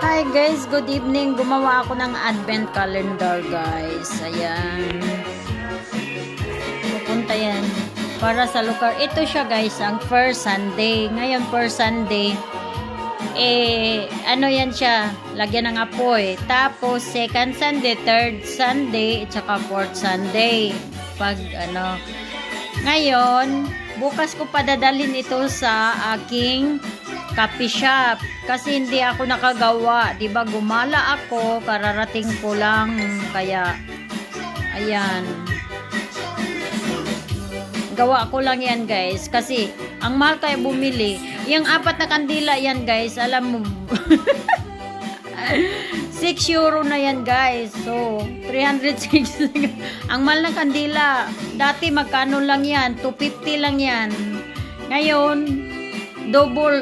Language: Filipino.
Hi guys, good evening. Gumawa ako ng advent calendar guys. Ayan. Pupunta yan para sa lugar. Ito siya guys, ang first Sunday. Ngayon first Sunday, ano yan siya, lagyan ng apoy. Tapos second Sunday, third Sunday, at saka fourth Sunday. Pag ngayon, bukas ko padadalhin ito sa aking coffee shop kasi hindi ako nakagawa, 'di ba? Gumala ako, kararating ko lang kaya ayan. Gawa ko lang 'yan, guys, kasi ang mahal kaya bumili. Yung 4 na kandila 'yan, guys. Alam mo 6 euro na yan, guys. So, 306. Ang mahal ng kandila. Dati magkano lang yan? 250 lang yan. Ngayon, double